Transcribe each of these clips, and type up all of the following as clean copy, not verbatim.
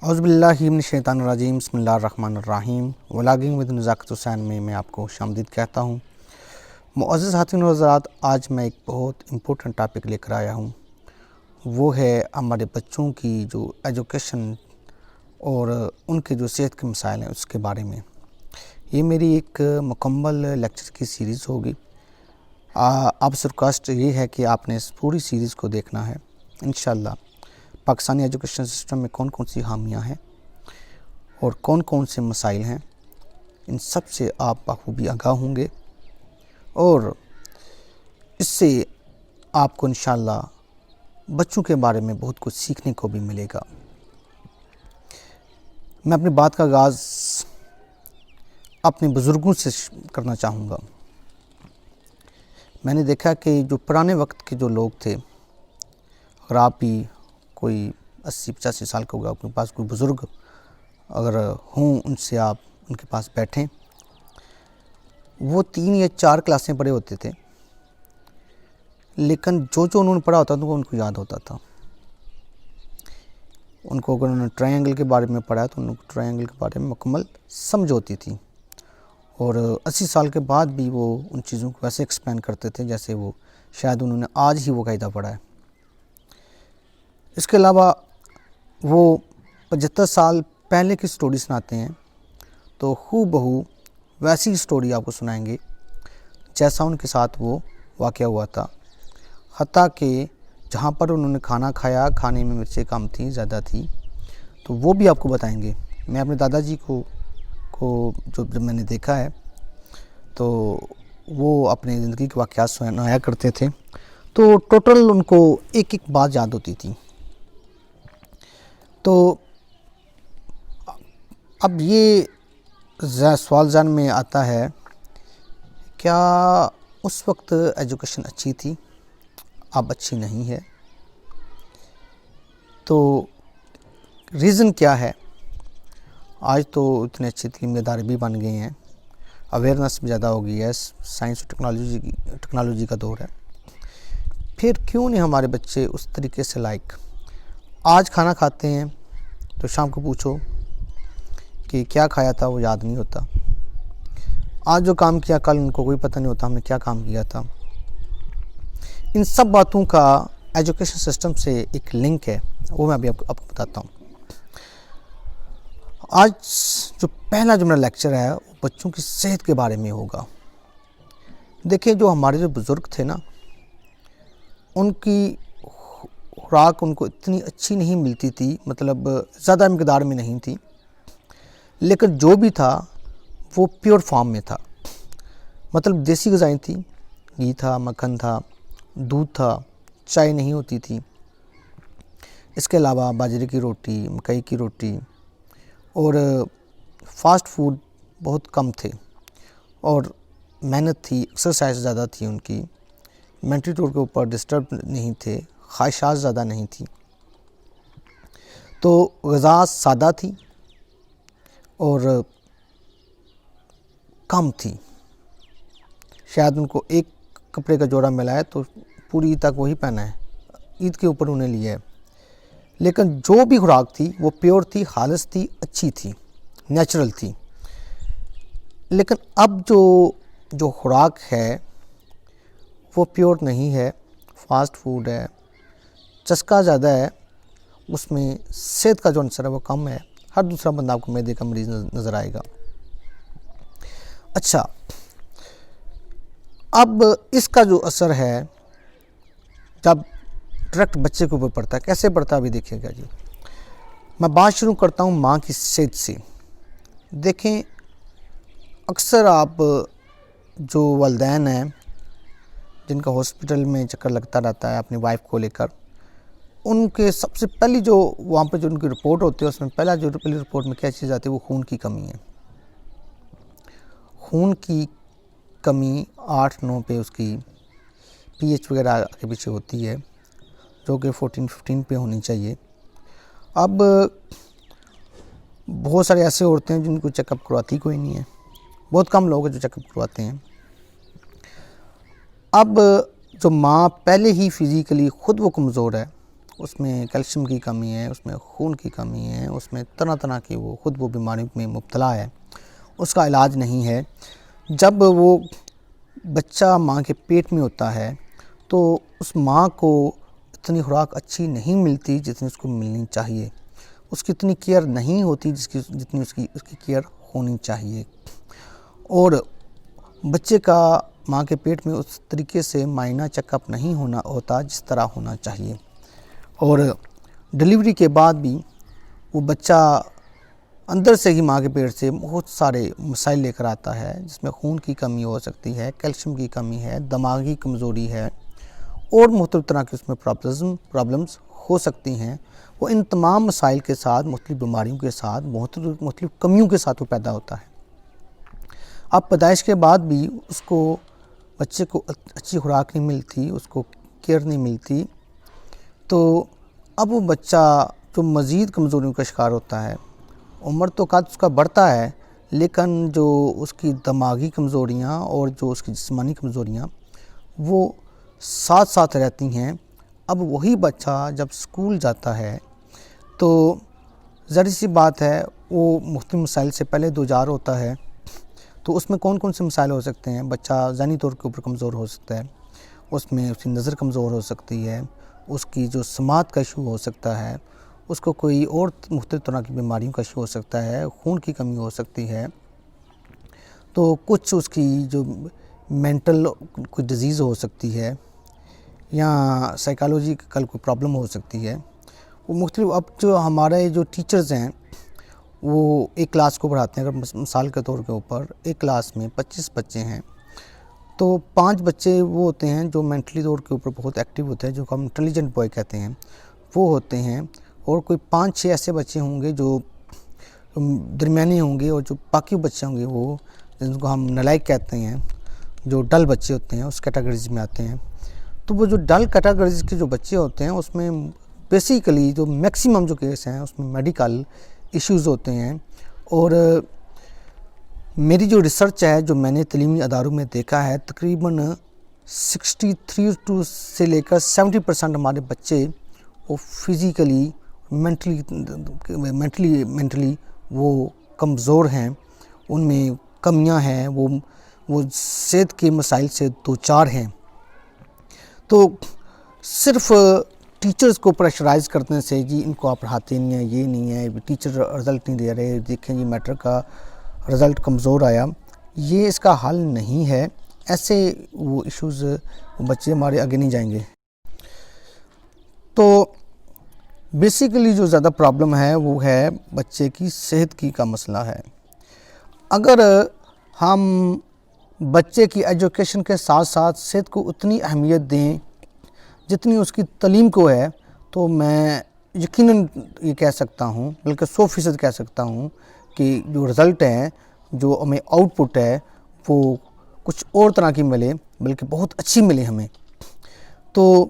اعوذ باللہ من الشیطان الرجیم، بسم اللہ الرحمن الرحیم۔ ولاگنگ ود نزاکت حسین میں آپ کو خوش آمدید کہتا ہوں۔ معزز حضرات و حضرات، آج میں ایک بہت امپورٹنٹ ٹاپک لے کر آیا ہوں، وہ ہے ہمارے بچوں کی جو ایجوکیشن اور ان کے جو صحت کے مسائل ہیں اس کے بارے میں۔ یہ میری ایک مکمل لیکچر کی سیریز ہوگی۔ آپ سے ریکویسٹ یہ ہے کہ آپ نے اس پوری سیریز کو دیکھنا ہے۔ انشاءاللہ پاکستانی ایجوکیشن سسٹم میں کون کون سی خامیاں ہیں اور کون کون سے مسائل ہیں، ان سب سے آپ بخوبی آگاہ ہوں گے، اور اس سے آپ کو انشاءاللہ بچوں کے بارے میں بہت کچھ سیکھنے کو بھی ملے گا۔ میں اپنی بات کا آغاز اپنے بزرگوں سے کرنا چاہوں گا۔ میں نے دیکھا کہ جو پرانے وقت کے جو لوگ تھے، اگر آپ بھی کوئی 80-85 سال کا ہوگا، آپ کے پاس کوئی بزرگ اگر ہوں، ان سے آپ ان کے پاس بیٹھیں، وہ 3 یا 4 کلاسیں پڑھے ہوتے تھے، لیکن جو انہوں نے پڑھا ہوتا تھا وہ ان کو یاد ہوتا تھا۔ ان کو اگر انہوں نے ٹرائنگل کے بارے میں پڑھا تو ان کو ٹرائنگل کے بارے میں مکمل سمجھ ہوتی تھی، اور 80 سال کے بعد بھی وہ ان چیزوں کو ویسے ایکسپلین کرتے تھے جیسے وہ شاید انہوں نے آج ہی وہ قاعدہ پڑھا ہے۔ اس کے علاوہ وہ 75 سال پہلے کی سٹوری سناتے ہیں تو ہو بہو ویسی سٹوری آپ کو سنائیں گے جیسا ان کے ساتھ وہ واقعہ ہوا تھا، حتیٰ کہ جہاں پر انہوں نے کھانا کھایا، کھانے میں مرچیں کم تھیں، زیادہ تھی، تو وہ بھی آپ کو بتائیں گے۔ میں اپنے دادا جی کو جب میں نے دیکھا ہے تو وہ اپنے زندگی کے واقعات سنایا کرتے تھے، تو ٹوٹل ان کو ایک ایک بات یاد ہوتی تھی۔ تو اب یہ سوال ذہن میں آتا ہے، کیا اس وقت ایجوکیشن اچھی تھی؟ اب اچھی نہیں ہے۔ تو ریزن کیا ہے؟ آج تو اتنے اچھے تعلیمی ادارے بھی بن گئے ہیں، اویئرنیس بھی زیادہ ہو گئی ہے، سائنس اور ٹیکنالوجی کا دور ہے، پھر کیوں نہیں ہمارے بچے اس طریقے سے لائق؟ آج کھانا کھاتے ہیں تو شام کو پوچھو کہ کیا کھایا تھا، وہ یاد نہیں ہوتا۔ آج جو کام کیا کل ان کو کوئی پتہ نہیں ہوتا ہم نے کیا کام کیا تھا۔ ان سب باتوں کا ایجوکیشن سسٹم سے ایک لنک ہے، وہ میں ابھی آپ کو بتاتا ہوں۔ آج جو پہلا جو میرا لیکچر ہے وہ بچوں کی صحت کے بارے میں ہوگا۔ دیکھیں، جو ہمارے جو بزرگ تھے نا، ان کی خوراک ان کو اتنی اچھی نہیں ملتی تھی، مطلب زیادہ مقدار میں نہیں تھی، لیکن جو بھی تھا وہ پیور فارم میں تھا، مطلب دیسی غذائیں تھیں، گھی تھا، مکھن تھا، دودھ تھا، چائے نہیں ہوتی تھی۔ اس کے علاوہ باجرے کی روٹی، مکئی کی روٹی، اور فاسٹ فوڈ بہت کم تھے، اور محنت تھی، ایکسرسائز زیادہ تھی ان کی، مینٹلی طور کے اوپر ڈسٹرب نہیں تھے، خواہشات زیادہ نہیں تھی، تو غذا سادہ تھی اور کم تھی۔ شاید ان کو ایک کپڑے کا جوڑا ملا ہے تو پوری عید تک وہی پہنا ہے، عید کے اوپر انہیں لیا ہے، لیکن جو بھی خوراک تھی وہ پیور تھی، خالص تھی، اچھی تھی، نیچرل تھی۔ لیکن اب جو خوراک ہے وہ پیور نہیں ہے، فاسٹ فوڈ ہے، چسکا زیادہ ہے، اس میں صحت کا جو عنصر ہے وہ کم ہے، ہر دوسرا بندہ آپ کو معدے کا مریض نظر آئے گا۔ اچھا، اب اس کا جو اثر ہے جب ڈائریکٹ بچے کے اوپر پڑتا ہے، کیسے پڑتا ہے ابھی دیکھیے گا جی۔ میں بات شروع کرتا ہوں ماں کی صحت سے۔ دیکھیں، اکثر آپ جو والدین ہیں جن کا ہاسپٹل میں چکر لگتا رہتا ہے اپنی وائف کو لے کر، ان کے سب سے پہلی جو وہاں پہ جو ان کی رپورٹ ہوتی ہے، اس میں پہلی رپورٹ میں کیا چیز آتی ہے، وہ خون کی کمی ہے۔ خون کی کمی 8-9 پہ اس کی پی ایچ وغیرہ آگے پیچھے ہوتی ہے، جو کہ 14-15 پہ ہونی چاہیے۔ اب بہت سارے ایسے عورتیں ہیں جن کو چیک اپ کرواتی کوئی نہیں ہے، بہت کم لوگ ہیں جو چیک اپ کرواتے ہیں۔ اب جو ماں پہلے ہی فزیکلی خود وہ کمزور ہے، اس میں کیلشیم کی کمی ہے، اس میں خون کی کمی ہے، اس میں طرح طرح کی وہ بیماریوں میں مبتلا ہے، اس کا علاج نہیں ہے۔ جب وہ بچہ ماں کے پیٹ میں ہوتا ہے تو اس ماں کو اتنی خوراک اچھی نہیں ملتی جتنی اس کو ملنی چاہیے، اس کی اتنی کیئر نہیں ہوتی جتنی اس کی کیئر ہونی چاہیے، اور بچے کا ماں کے پیٹ میں اس طریقے سے معائنہ چیک اپ نہیں ہوتا جس طرح ہونا چاہیے، اور ڈیلیوری کے بعد بھی وہ بچہ اندر سے ہی ماں کے پیٹ سے بہت سارے مسائل لے کر آتا ہے، جس میں خون کی کمی ہو سکتی ہے، کیلشیم کی کمی ہے، دماغی کمزوری ہے، اور مختلف طرح کی اس میں پرابلمز ہو سکتی ہیں۔ وہ ان تمام مسائل کے ساتھ، مختلف بیماریوں کے ساتھ، مختلف کمیوں کے ساتھ وہ پیدا ہوتا ہے۔ اب پیدائش کے بعد بھی بچے کو اچھی خوراک نہیں ملتی، اس کو کیئر نہیں ملتی، تو اب وہ بچہ جو مزید کمزوریوں کا شکار ہوتا ہے، عمر تو قد اس کا بڑھتا ہے، لیکن جو اس کی دماغی کمزوریاں اور جو اس کی جسمانی کمزوریاں وہ ساتھ ساتھ رہتی ہیں۔ اب وہی بچہ جب اسکول جاتا ہے تو ظاہر سی بات ہے وہ مختلف مسائل سے پہلے دوچار ہوتا ہے، تو اس میں کون کون سے مسائل ہو سکتے ہیں؟ بچہ ذہنی طور کے اوپر کمزور ہو سکتا ہے، اس میں اس کی نظر کمزور ہو سکتی ہے، اس کی جو سماعت کا ایشو ہو سکتا ہے، اس کو کوئی اور مختلف طرح کی بیماریوں کا ایشو ہو سکتا ہے، خون کی کمی ہو سکتی ہے، تو کچھ اس کی جو مینٹل کوئی ڈیزیز ہو سکتی ہے، یا سائیکالوجیکل کوئی پرابلم ہو سکتی ہے۔ وہ مختلف اب جو ہمارے جو ٹیچرز ہیں وہ ایک کلاس کو پڑھاتے ہیں، اگر مثال کے طور کے اوپر ایک کلاس میں 25 بچے ہیں تو 5 بچے وہ ہوتے ہیں جو مینٹلی طور کے اوپر بہت ایکٹیو ہوتے ہیں، جو ہم انٹیلیجنٹ بوائے کہتے ہیں، وہ ہوتے ہیں، اور کوئی 5-6 ایسے بچے ہوں گے جو درمیانی ہوں گے، اور جو باقی بچے ہوں گے وہ جن کو ہم نالائق کہتے ہیں، جو ڈل بچے ہوتے ہیں، اس کیٹیگریز میں آتے ہیں۔ تو وہ جو ڈل کیٹیگریز کے جو بچے ہوتے ہیں اس میں بیسیکلی جو میکسیمم جو کیس ہیں اس میں میڈیکل ایشوز ہوتے ہیں، اور میری جو ریسرچ ہے، جو میں نے تعلیمی اداروں میں دیکھا ہے، تقریباً 63 سے لے کر 70% ہمارے بچے وہ فزیکلی مینٹلی وہ کمزور ہیں، ان میں کمیاں ہیں، وہ صحت کے مسائل سے دوچار ہیں۔ تو صرف ٹیچرز کو پریشرائز کرنے سے جی ان کو آپ پڑھاتے نہیں ہیں، یہ نہیں ہے، ٹیچر رزلٹ نہیں دے رہے، دیکھیں جی میٹرک کا رزلٹ کمزور آیا، یہ اس کا حل نہیں ہے۔ ایسے وہ ایشوز بچے ہمارے آگے نہیں جائیں گے۔ تو بیسیکلی جو زیادہ پرابلم ہے وہ ہے بچے کی صحت کا مسئلہ ہے۔ اگر ہم بچے کی ایجوکیشن کے ساتھ ساتھ صحت کو اتنی اہمیت دیں جتنی اس کی تعلیم کو ہے، تو میں یقیناً یہ کہہ سکتا ہوں، بلکہ 100% کہہ سکتا ہوں کہ جو رزلٹ ہے، جو ہمیں آؤٹ پٹ ہے، وہ کچھ اور طرح کی ملے، بلکہ بہت اچھی ملے ہمیں۔ تو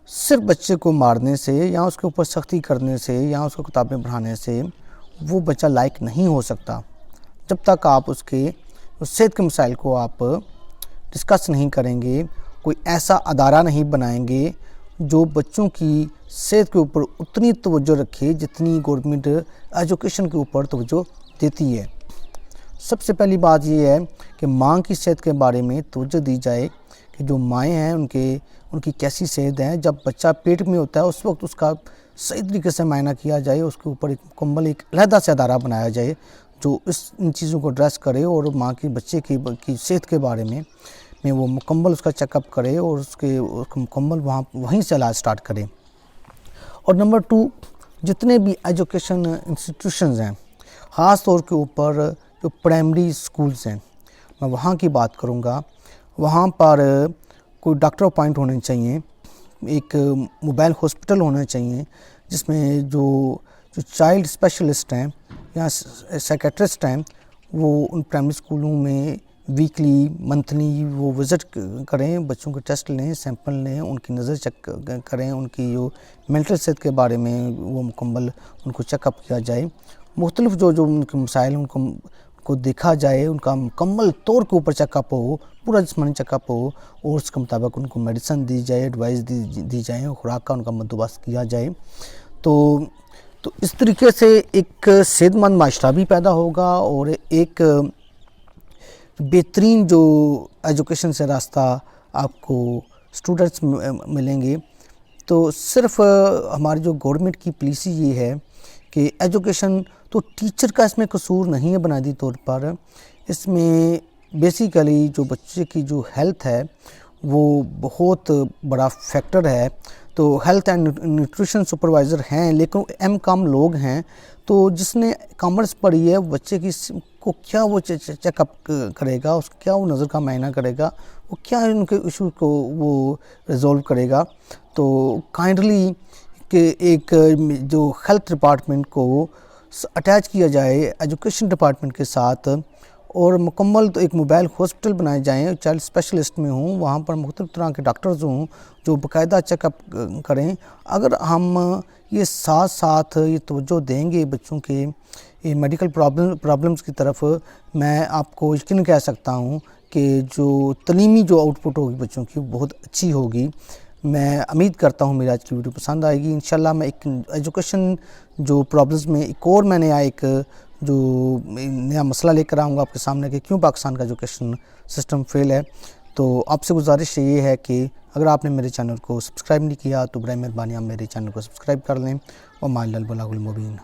صرف بچے کو مارنے سے یا اس کے اوپر سختی کرنے سے یا اس کو کتابیں پڑھانے سے وہ بچہ لائق نہیں ہو سکتا، جب تک آپ اس کے صحت کے مسائل کو آپ ڈسکس نہیں کریں گے، کوئی ایسا ادارہ نہیں بنائیں گے جو بچوں کی صحت کے اوپر اتنی توجہ رکھے جتنی گورنمنٹ ایجوکیشن کے اوپر توجہ دیتی ہے۔ سب سے پہلی بات یہ ہے کہ ماں کی صحت کے بارے میں توجہ دی جائے کہ جو مائیں ہیں ان کی کیسی صحت ہے، جب بچہ پیٹ میں ہوتا ہے اس وقت اس کا صحیح طریقے سے معائنہ کیا جائے، اس کے اوپر ایک مکمل ایک علیحدہ سے ادارہ بنایا جائے جو ان چیزوں کو ایڈریس کرے، اور ماں کی بچے کی صحت کے بارے میں وہ مکمل اس کا چیک اپ کرے، اور اس کو مکمل وہیں سے علاج سٹارٹ کرے۔ اور نمبر 2، جتنے بھی ایجوکیشن انسٹیٹیوشنز ہیں، خاص طور کے اوپر جو پرائمری سکولز ہیں، میں وہاں کی بات کروں گا، وہاں پر کوئی ڈاکٹر اپوائنٹ ہونے چاہیے، ایک موبائل ہاسپٹل ہونا چاہیے جس میں جو چائلڈ اسپیشلسٹ ہیں یا سائیکیٹرسٹ ہیں وہ ان پرائمری سکولوں میں ویکلی منتھلی وہ وزٹ کریں، بچوں کے ٹیسٹ لیں، سیمپل لیں، ان کی نظر چیک کریں، ان کی جو مینٹل صحت کے بارے میں وہ مکمل ان کو چیک اپ کیا جائے، مختلف جو ان کے مسائل ان کو دیکھا جائے, ان کا مکمل طور کے اوپر چیک اپ ہو, پورا جسمانی چیک اپ ہو, اور اس کے مطابق ان کو میڈیسن دی جائے, ایڈوائز دی جائیں, خوراک کا ان کا بندوبست کیا جائے. تو اس طریقے سے ایک صحت مند معاشرہ بھی پیدا ہوگا, اور ایک بہترین جو ایجوکیشن سے راستہ آپ کو اسٹوڈنٹس ملیں گے. تو صرف ہماری جو گورنمنٹ کی پالیسی یہ ہے کہ ایجوکیشن تو ٹیچر کا اس میں قصور نہیں ہے بنیادی طور پر, اس میں بیسیکلی جو بچے کی جو ہیلتھ ہے وہ بہت بڑا فیکٹر ہے. تو ہیلتھ اینڈ نیوٹریشن سپروائزر ہیں, لیکن ایم کام لوگ ہیں. تو جس نے کامرس پڑھی ہے بچے کی کو کیا وہ چیک اپ کرے گا, اس کیا وہ نظر کا معائنہ کرے گا, وہ کیا ان کے ایشو کو وہ ریزولو کرے گا. تو کائنڈلی کہ ایک جو ہیلتھ ڈپارٹمنٹ کو اٹیچ کیا جائے ایجوکیشن ڈپارٹمنٹ کے ساتھ, اور مکمل تو ایک موبائل ہاسپٹل بنائے جائیں, چائلڈ اسپیشلسٹ میں ہوں, وہاں پر مختلف طرح کے ڈاکٹرز ہوں جو باقاعدہ چیک اپ کریں. اگر ہم یہ ساتھ یہ توجہ دیں گے بچوں کے میڈیکل پرابلمز کی طرف, میں آپ کو یقیناً کہہ سکتا ہوں کہ جو تعلیمی جو آؤٹ پٹ ہوگی بچوں کی بہت اچھی ہوگی. میں امید کرتا ہوں میری آج کی ویڈیو پسند آئے گی. انشاءاللہ میں ایک ایجوکیشن جو پرابلمز میں ایک اور میں نے ایک جو نیا مسئلہ لے کر آؤں گا آپ کے سامنے کہ کیوں پاکستان کا ایجوکیشن سسٹم فیل ہے. تو آپ سے گزارش یہ ہے کہ اگر آپ نے میرے چینل کو سبسکرائب نہیں کیا تو برائے مہربانی آپ میرے چینل کو سبسکرائب کر لیں. وما علی البلاغ المبین.